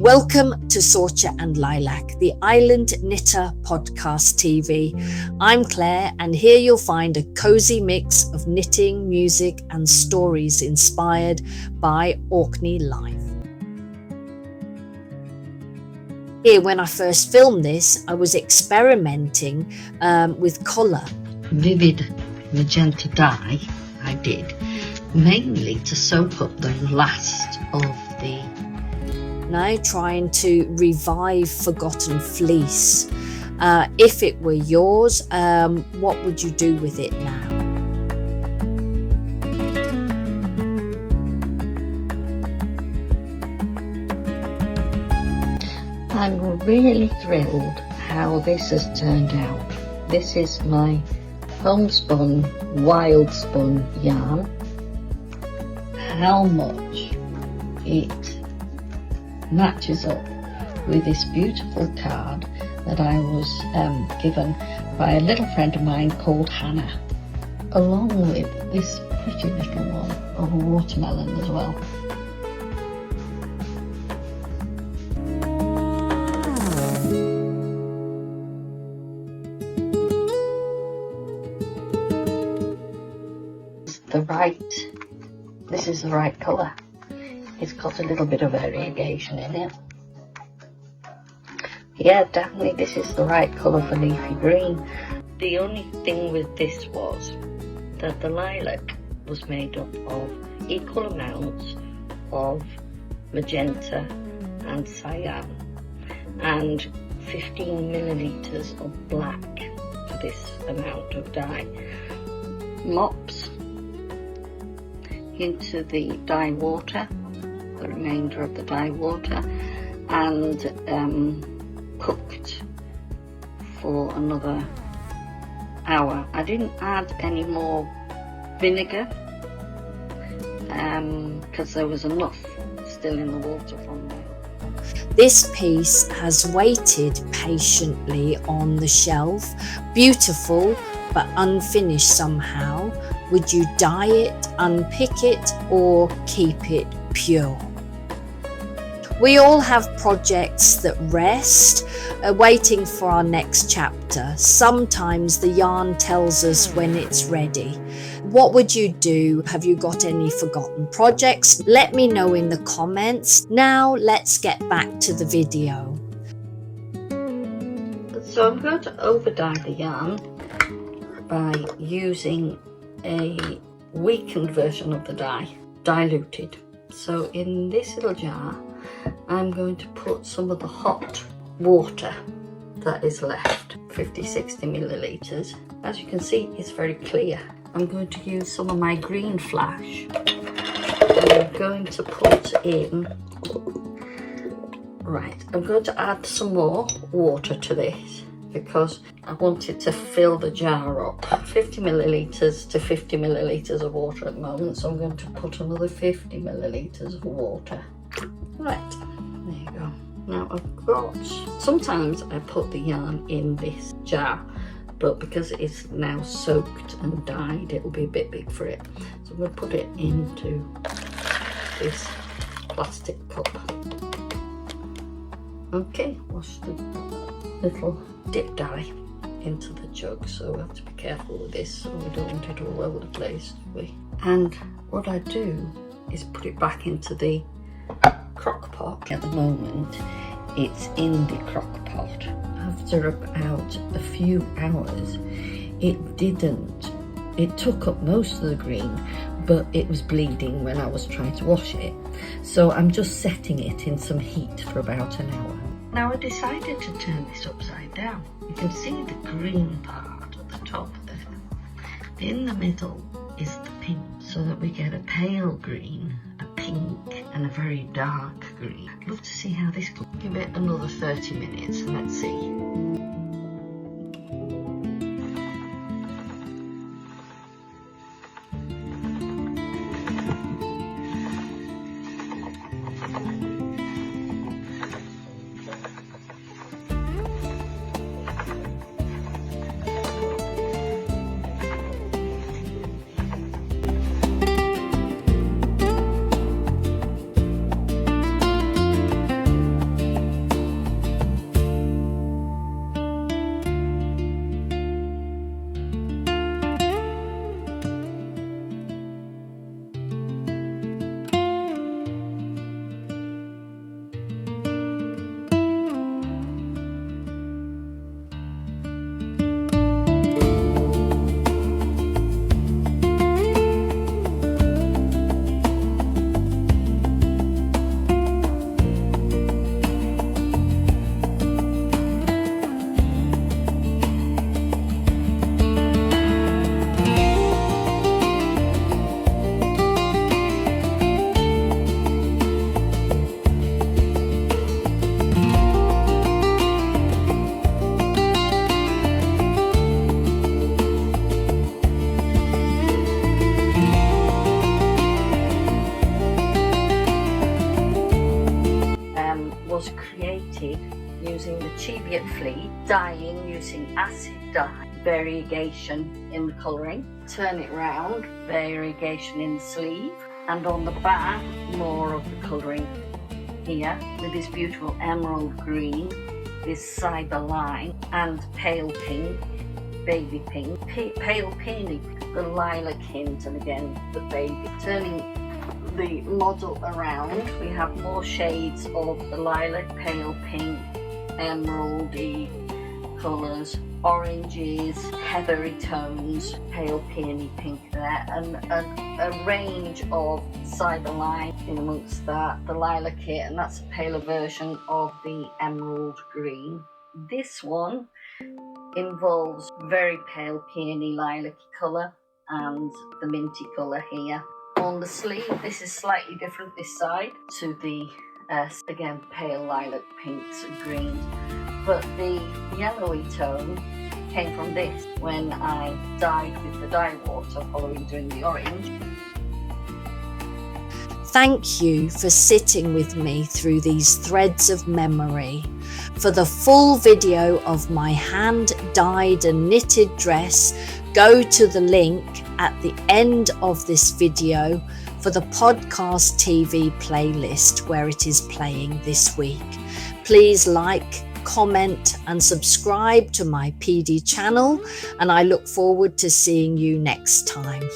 Welcome to Sorcha and Lilac, the Island Knitter Podcast TV. I'm Claire, and here you'll find a cozy mix of knitting, music, and stories inspired by Orkney life. Here, when I first filmed this, I was experimenting with colour. Vivid magenta dye I did, mainly to soak up the last of the... Now trying to revive forgotten fleece. If it were yours, what would you do with it now? I'm really thrilled how this has turned out. This is my homespun, wild spun yarn. How much it matches up with this beautiful card that I was given by a little friend of mine called Hannah, along with this pretty little one of a watermelon as well. This is the right colour. It's got a little bit of variegation in it. Yeah, definitely this is the right colour for leafy green. The only thing with this was that the lilac was made up of equal amounts of magenta and cyan and 15 millilitres of black for this amount of dye. Mops into the dye water, the remainder of the dye water, and cooked for another hour. I didn't add any more vinegar because there was enough still in the water from there. This piece has waited patiently on the shelf, beautiful but unfinished somehow. Would you dye it, unpick it, or keep it pure? We all have projects that rest, waiting for our next chapter. Sometimes the yarn tells us when it's ready. What would you do? Have you got any forgotten projects? Let me know in the comments. Now let's get back to the video. So I'm going to over dye the yarn by using a weakened version of the dye, diluted. So in this little jar, I'm going to put some of the hot water that is left, 50-60 millilitres. As you can see, it's very clear. I'm going to use some of my green flash. I'm going to put in, I'm going to add some more water to this because I want it to fill the jar up. 50 millilitres to 50 millilitres of water at the moment, so I'm going to put another 50 millilitres of water. Right, there you go. Now I've got, sometimes I put the yarn in this jar, but because it's now soaked and dyed, it'll be a bit big for it. So I'm going to put it into this plastic cup. Okay, wash the little dip dye into the jug, so we have to be careful with this so we don't want it all over the place, do we? And what I do is put it back into the crock pot. At the moment it's in the crock pot. After about a few hours it took up most of the green, but it was bleeding when I was trying to wash it, so I'm just setting it in some heat for about an hour. Now I decided to turn this upside down. You can see the green part at the top there. In the middle is the pink, so that we get a pale green, a pink, and a very dark green. I'd love to see how this goes. Give it another 30 minutes and let's see. created using the cheviot fleet, dyeing using acid dye, variegation in the colouring. Turn it round, variegation in the sleeve, and on the back more of the colouring here with this beautiful emerald green, this cyber line, and pale pink, baby pink, pale peony, the lilac hint, and again the baby. Turning the model around, we have more shades of the lilac, pale pink, emeraldy colours, oranges, heathery tones, pale peony pink there, and a range of cyber line in amongst that, the lilac here, and that's a paler version of the emerald green. This one involves very pale peony lilac colour and the minty colour here. On the sleeve, this is slightly different this side to the again pale lilac pinks and greens, but the yellowy tone came from this when I dyed with the dye water following doing the orange. Thank you for sitting with me through these threads of memory. For the full video of my hand-dyed and knitted dress, go to the link at the end of this video for the podcast TV playlist where it is playing this week. Please like, comment and subscribe to my PD channel, and I look forward to seeing you next time.